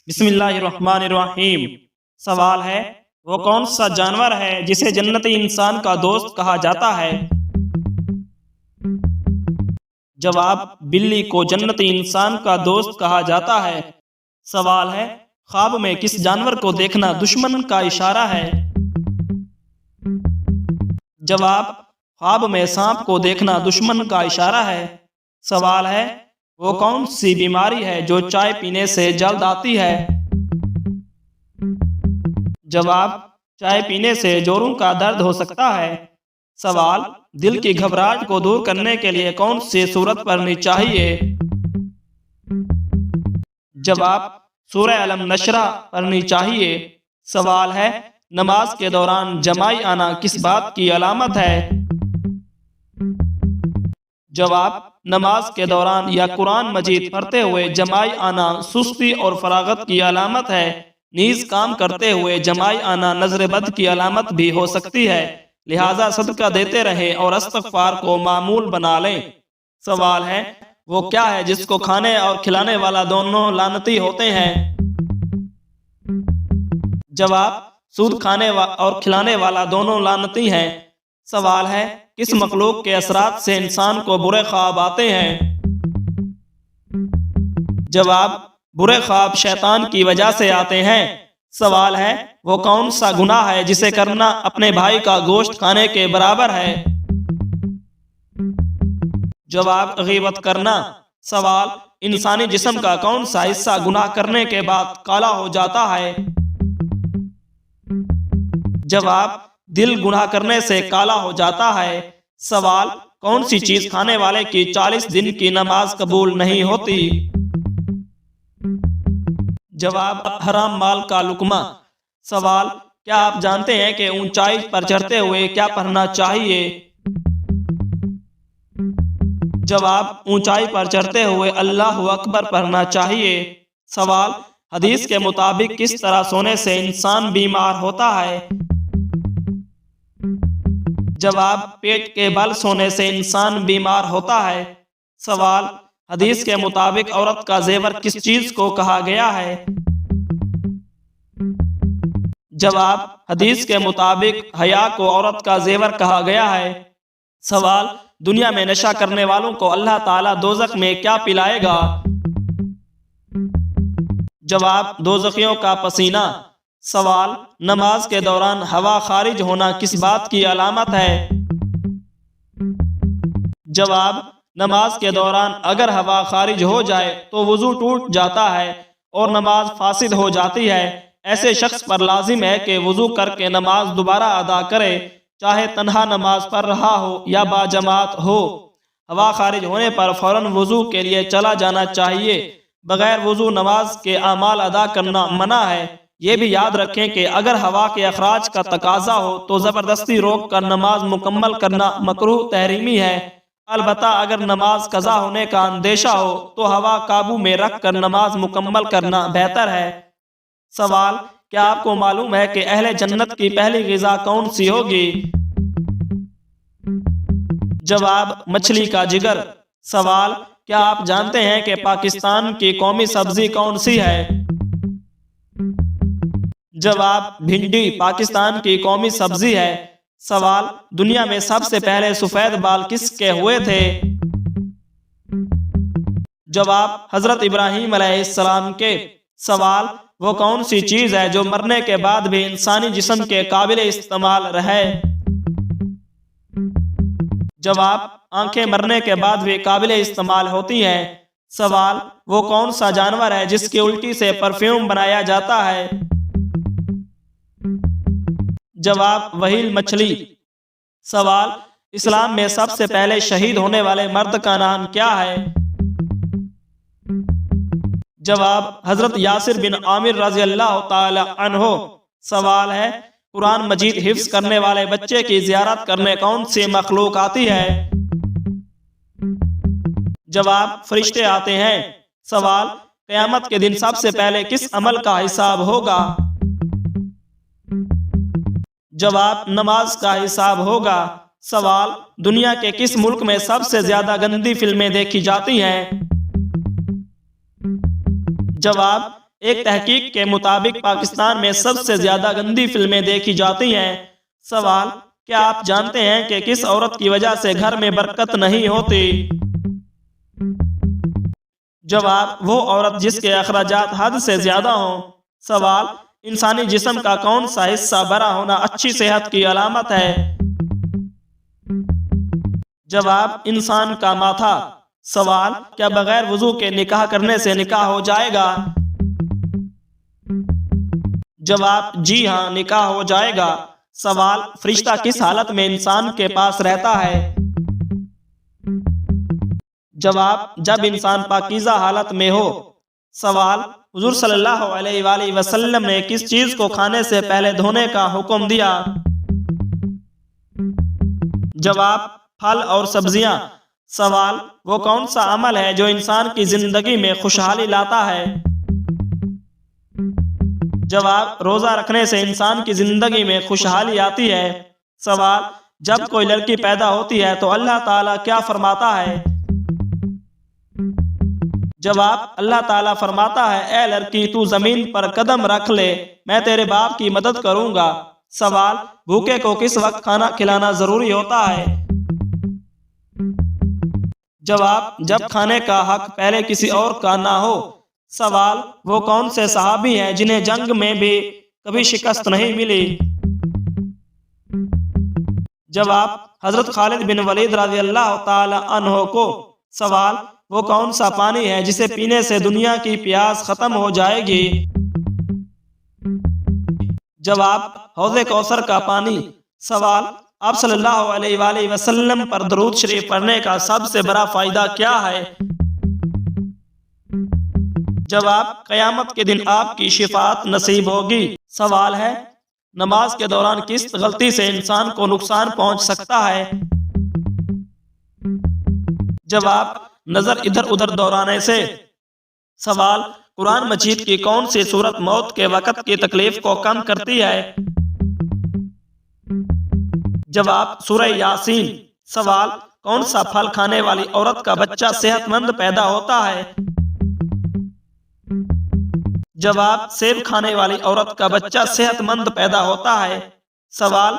بسم اللہ الرحمن الرحیم۔ سوال ہے، وہ کون سا جانور ہے جسے جنتی انسان کا دوست کہا جاتا ہے؟ جواب، بلی کو جنتی انسان کا دوست کہا جاتا ہے۔ سوال ہے، خواب میں کس جانور کو دیکھنا دشمن کا اشارہ ہے؟ جواب، خواب میں سانپ کو دیکھنا دشمن کا اشارہ ہے۔ سوال ہے، وہ کون سی بیماری ہے جو چائے پینے سے جلد آتی ہے؟ جواب، چائے پینے سے جوڑوں کا درد ہو سکتا ہے۔ سوال، دل کی گھبراہٹ کو دور کرنے کے لیے کون سی سورت پڑھنی چاہیے؟ جواب، سورہ علم نشرہ پڑھنی چاہیے۔ سوال ہے، نماز کے دوران جمائی آنا کس بات کی علامت ہے؟ جواب، نماز کے دوران یا قرآن مجید پڑھتے ہوئے جمائی آنا سستی اور فراغت کی علامت ہے۔ نیز کام کرتے ہوئے جمائی آنا نظر بد کی علامت بھی ہو سکتی ہے، لہٰذا صدقہ دیتے رہیں اور استغفار کو معمول بنا لیں۔ سوال ہے، وہ کیا ہے جس کو کھانے اور کھلانے والا دونوں لعنتی ہوتے ہیں؟ جواب، سود کھانے اور کھلانے والا دونوں لعنتی ہیں۔ سوال ہے، کس مخلوق کے اثرات سے انسان کو برے خواب آتے ہیں؟ جواب، برے خواب شیطان کی وجہ سے آتے ہیں۔ سوال ہے، وہ کون سا گناہ ہے جسے کرنا اپنے بھائی کا گوشت کھانے کے برابر ہے؟ جواب، غیبت کرنا۔ سوال، انسانی جسم کا کون سا حصہ گناہ کرنے کے بعد کالا ہو جاتا ہے؟ جواب، دل گناہ کرنے سے کالا ہو جاتا ہے۔ سوال، کون سی چیز کھانے والے کی 40 دن کی نماز قبول نہیں ہوتی؟ جواب، حرام مال کا لقمہ۔ سوال، کیا آپ جانتے ہیں کہ اونچائی پر چڑھتے ہوئے کیا پڑھنا چاہیے؟ جواب، اونچائی پر چڑھتے ہوئے اللہ اکبر پڑھنا چاہیے۔ سوال، حدیث کے مطابق کس طرح سونے سے انسان بیمار ہوتا ہے؟ جواب، پیٹ کے بل سونے سے انسان بیمار ہوتا ہے۔ سوال، حدیث کے مطابق عورت کا زیور کس چیز کو کہا گیا ہے؟ جواب، حدیث کے مطابق حیا کو عورت کا زیور کہا گیا ہے۔ سوال، دنیا میں نشہ کرنے والوں کو اللہ تعالیٰ دوزخ میں کیا پلائے گا؟ جواب، دوزخیوں کا پسینہ۔ سوال، نماز کے دوران ہوا خارج ہونا کس بات کی علامت ہے؟ جواب، نماز کے دوران اگر ہوا خارج ہو جائے تو وضو ٹوٹ جاتا ہے اور نماز فاسد ہو جاتی ہے۔ ایسے شخص پر لازم ہے کہ وضو کر کے نماز دوبارہ ادا کرے، چاہے تنہا نماز پڑھ رہا ہو یا باجماعت ہو۔ ہوا خارج ہونے پر فوراً وضو کے لیے چلا جانا چاہیے۔ بغیر وضو نماز کے اعمال ادا کرنا منع ہے۔ یہ بھی یاد رکھیں کہ اگر ہوا کے اخراج کا تقاضا ہو تو زبردستی روک کر نماز مکمل کرنا مکروہ تحریمی ہے۔ البتہ اگر نماز قضا ہونے کا اندیشہ ہو تو ہوا قابو میں رکھ کر نماز مکمل کرنا بہتر ہے۔ سوال، کیا آپ کو معلوم ہے کہ اہل جنت کی پہلی غذا کون سی ہوگی؟ جواب، مچھلی کا جگر۔ سوال، کیا آپ جانتے ہیں کہ پاکستان کی قومی سبزی کون سی ہے؟ جواب، بھنڈی پاکستان کی قومی سبزی ہے۔ سوال، دنیا میں سب سے پہلے سفید بال کس کے ہوئے تھے؟ جواب، حضرت ابراہیم علیہ السلام کے۔ سوال، وہ کون سی چیز ہے جو مرنے کے بعد بھی انسانی جسم کے قابل استعمال رہے؟ جواب، آنکھیں مرنے کے بعد بھی قابل استعمال ہوتی ہیں۔ سوال، وہ کون سا جانور ہے جس کی الٹی سے پرفیوم بنایا جاتا ہے؟ جواب، وہیل مچھلی۔ سوال، اسلام میں سب سے پہلے شہید ہونے والے مرد کا نام کیا ہے؟ جواب، حضرت یاسر بن عامر رضی اللہ تعالی عنہ۔ سوال ہے، قرآن مجید حفظ کرنے والے بچے کی زیارت کرنے کون سی مخلوق آتی ہے؟ جواب، فرشتے آتے ہیں۔ سوال، قیامت کے دن سب سے پہلے کس عمل کا حساب ہوگا؟ جواب، نماز کا حساب ہوگا۔ سوال، دنیا کے کس ملک میں سب سے زیادہ گندی فلمیں دیکھی جاتی ہیں؟ جواب، ایک تحقیق کے مطابق پاکستان میں سب سے زیادہ گندی فلمیں دیکھی جاتی ہیں۔ سوال: کیا آپ جانتے ہیں کہ کس عورت کی وجہ سے گھر میں برکت نہیں ہوتی؟ جواب: وہ عورت جس کے اخراجات حد سے زیادہ ہوں۔ سوال: انسانی جسم کا کون سا حصہ بڑا ہونا اچھی صحت کی علامت ہے؟ جواب: انسان کا ماتھا۔ سوال: کیا بغیر وضو کے نکاح کرنے سے نکاح ہو جائے گا؟ جواب: جی ہاں، نکاح ہو جائے گا۔ سوال: فرشتہ کس حالت میں انسان کے پاس رہتا ہے؟ جواب: جب انسان پاکیزہ حالت میں ہو۔ سوال: حضور صلی اللہ علیہ وآلہ وسلم نے کس چیز کو کھانے سے پہلے دھونے کا حکم دیا؟ جواب: پھل اور سبزیاں۔ سوال: وہ کون سا عمل ہے جو انسان کی زندگی میں خوشحالی لاتا ہے؟ جواب: روزہ رکھنے سے انسان کی زندگی میں خوشحالی آتی ہے۔ سوال: جب کوئی لڑکی پیدا ہوتی ہے تو اللہ تعالیٰ کیا فرماتا ہے؟ جواب: اللہ تعالیٰ فرماتا ہے، اے لڑکی، تو زمین پر قدم رکھ لے، میں تیرے باپ کی مدد کروں گا۔ سوال: بھوکے کو کس وقت کھانا کھلانا ضروری ہوتا ہے؟ جواب: جب کھانے کا حق پہلے کسی اور کا نہ ہو۔ سوال: وہ کون سے صحابی ہیں جنہیں جنگ میں بھی کبھی شکست نہیں ملی؟ جواب: حضرت خالد بن ولید رضی اللہ تعالی عنہ کو۔ سوال: وہ کون سا پانی ہے جسے پینے سے دنیا کی پیاس ختم ہو جائے گی؟ جواب: حوض کوثر کا پانی۔ سوال: آپ صلی اللہ علیہ وآلہ وسلم پر درود شریف پڑھنے کا سب سے بڑا فائدہ کیا ہے؟ جواب: قیامت کے دن آپ کی شفاعت نصیب ہوگی۔ سوال ہے: نماز کے دوران کس غلطی سے انسان کو نقصان پہنچ سکتا ہے؟ جواب: نظر ادھر ادھر دوڑانے سے۔ سوال: قرآن مجید کی کون سی سورت موت کے وقت کی تکلیف کو کم کرتی ہے؟ جواب: سورہ یاسین۔ سوال: کون سا پھل کھانے والی عورت کا بچہ صحت مند پیدا ہوتا ہے؟ جواب: سیب کھانے والی عورت کا بچہ صحت مند پیدا ہوتا ہے۔ سوال: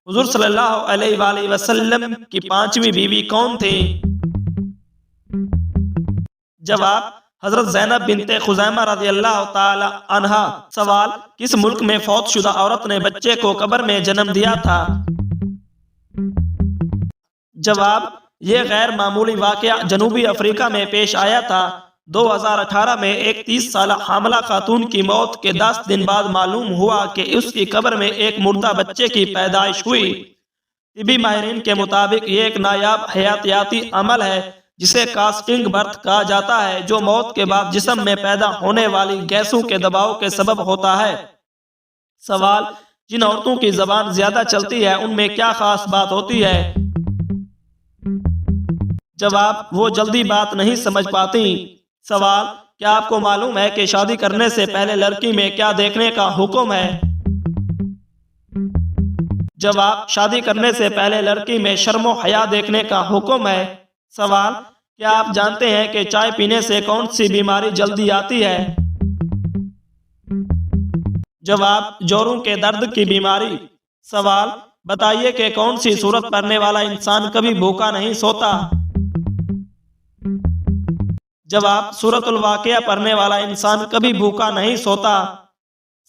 حضور صلی اللہ علیہ وآلہ وسلم کی 5ویں بیوی کون تھی؟ جواب: حضرت زینب بنت خزیمہ رضی اللہ تعالی عنہا۔ سوال: کس ملک میں فوت شدہ عورت نے بچے کو قبر میں جنم دیا تھا؟ جواب: یہ غیر معمولی واقعہ جنوبی افریقہ میں پیش آیا تھا۔ 2018 میں ایک 30 سالہ حاملہ خاتون کی موت کے 10 دن بعد معلوم ہوا کہ اس کی قبر میں ایک مردہ بچے کی پیدائش ہوئی۔ طبی ماہرین کے مطابق یہ ایک نایاب حیاتیاتی عمل ہے جسے کاسٹنگ برتھ کہا جاتا ہے، جو موت کے بعد جسم میں پیدا ہونے والی گیسوں کے دباؤ کے سبب ہوتا ہے۔ سوال: جن عورتوں کی زبان زیادہ چلتی ہے ان میں کیا خاص بات ہوتی ہے؟ جواب: وہ جلدی بات نہیں سمجھ پاتی۔ سوال: کیا آپ کو معلوم ہے کہ شادی کرنے سے پہلے لڑکی میں کیا دیکھنے کا حکم ہے؟ جواب: شادی کرنے سے پہلے لڑکی میں شرم و حیا دیکھنے کا حکم ہے۔ سوال: کیا آپ جانتے ہیں کہ چائے پینے سے کون سی بیماری جلدی آتی ہے؟ جواب: جوڑوں کے درد کی بیماری۔ سوال: بتائیے کہ کون سی سورت پڑھنے والا انسان کبھی بھوکا نہیں سوتا؟ جواب: سورۃ الواقعہ پڑھنے والا انسان کبھی بھوکا نہیں سوتا۔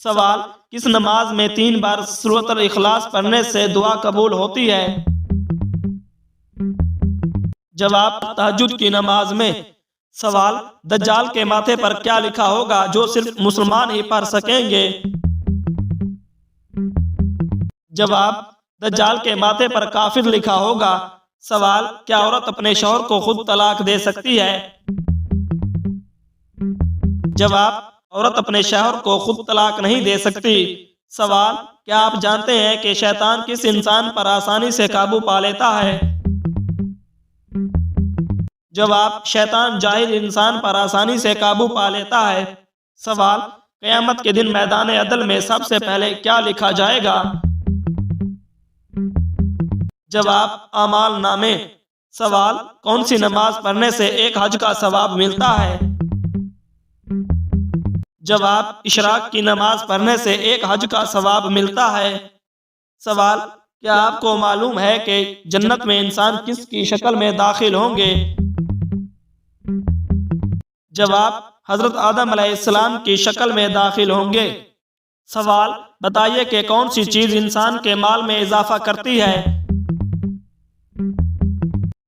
سوال: کس نماز میں 3 بار سورۃ الاخلاص پڑھنے سے دعا قبول ہوتی ہے؟ جواب: تہجد کی نماز میں۔ سوال: دجال کے ماتھے پر کیا لکھا ہوگا جو صرف مسلمان ہی پڑھ سکیں گے؟ جواب: دجال کے ماتھے پر کافر لکھا ہوگا۔ سوال: کیا عورت اپنے شوہر کو خود طلاق دے سکتی ہے؟ جواب: عورت اپنے شوہر کو خود طلاق نہیں دے سکتی۔ سوال: کیا آپ جانتے ہیں کہ شیطان کس انسان پر آسانی سے قابو پا لیتا ہے؟ جواب: شیطان جاہل انسان پر آسانی سے قابو پا لیتا ہے۔ سوال: قیامت کے دن میدان عدل میں سب سے پہلے کیا لکھا جائے گا؟ جواب: اعمال نامے۔ سوال: کون سی نماز پڑھنے سے ایک حج کا ثواب ملتا ہے؟ جواب: اشراق کی نماز پڑھنے سے ایک حج کا ثواب ملتا ہے۔ سوال: کیا آپ کو معلوم ہے کہ جنت میں انسان کس کی شکل میں داخل ہوں گے؟ جواب: حضرت آدم علیہ السلام کی شکل میں داخل ہوں گے۔ سوال: بتائیے کہ کون سی چیز انسان کے مال میں اضافہ کرتی ہے؟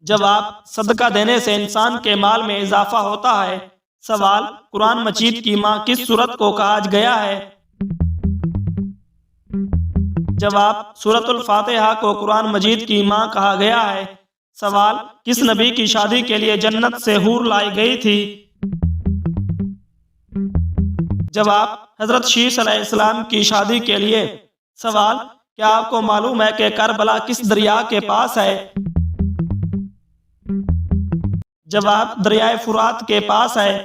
جواب: صدقہ دینے سے انسان کے مال میں اضافہ ہوتا ہے۔ سوال: قرآن مجید کی ماں کس سورت کو کہا گیا ہے؟ جواب: سورۃ الفاتحہ کو قرآن مجید کی ماں کہا گیا ہے۔ سوال: کس نبی کی شادی کے لیے جنت سے حور لائی گئی تھی؟ جواب: حضرت شیش علیہ السلام کی شادی کے لیے۔ سوال: کیا آپ کو معلوم ہے کہ کربلا کس دریا کے پاس ہے؟ جواب: دریائے فرات کے پاس ہے۔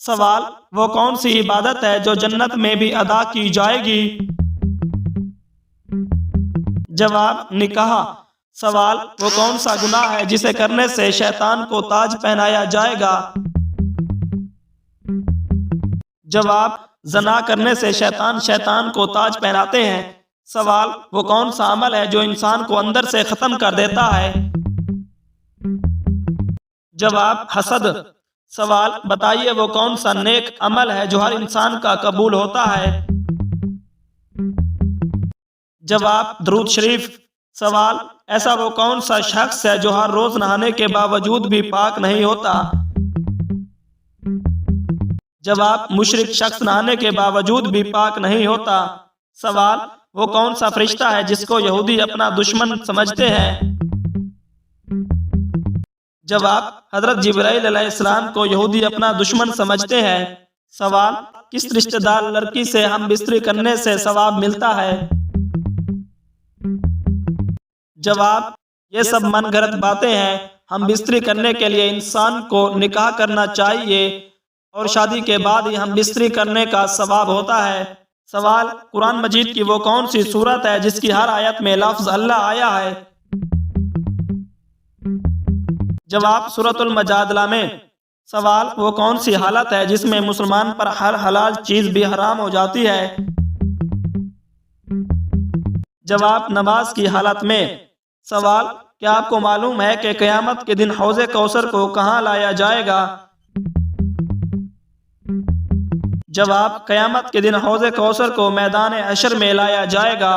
سوال: وہ کون سی عبادت ہے جو جنت میں بھی ادا کی جائے گی؟ جواب: نکاح۔ سوال: وہ کون سا گناہ ہے جسے کرنے سے شیطان کو تاج پہنایا جائے گا؟ جواب: زنا کرنے سے شیطان کو تاج پہناتے ہیں۔ سوال: وہ کون سا عمل ہے جو انسان کو اندر سے ختم کر دیتا ہے؟ جواب: حسد۔ سوال: بتائیے وہ کون سا نیک عمل ہے جو ہر انسان کا قبول ہوتا ہے؟ جواب: درود شریف۔ سوال: ایسا وہ کون سا شخص ہے جو ہر روز نہانے کے باوجود بھی پاک نہیں ہوتا؟ جواب: مشرک شخص نہانے کے باوجود بھی پاک نہیں ہوتا۔ سوال: وہ کون سا فرشتہ ہے جس کو یہودی اپنا دشمن سمجھتے ہیں؟ جواب: حضرت جبرائیل علیہ السلام کو یہودی اپنا دشمن سمجھتے ہیں۔ سوال: کس رشتہ دار لڑکی سے ہم بستری کرنے سے ثواب ملتا ہے؟ جواب: یہ سب من گھڑت باتیں ہیں۔ ہم بستری کرنے کے لیے انسان کو نکاح کرنا چاہیے اور شادی کے بعد ہی ہم بستری کرنے کا ثواب ہوتا ہے۔ سوال: قرآن مجید کی وہ کون سی سورت ہے جس کی ہر آیت میں لفظ اللہ آیا ہے؟ جواب: سورۃ المجادلہ میں۔ سوال: وہ کون سی حالت ہے جس میں مسلمان پر ہر حلال چیز بھی حرام ہو جاتی ہے؟ جواب: نماز کی حالت میں۔ سوال: کیا آپ کو معلوم ہے کہ قیامت کے دن حوض کوثر کو کہاں لایا جائے گا؟ جواب: قیامت کے دن حوض کوثر کو میدان حشر میں لایا جائے گا۔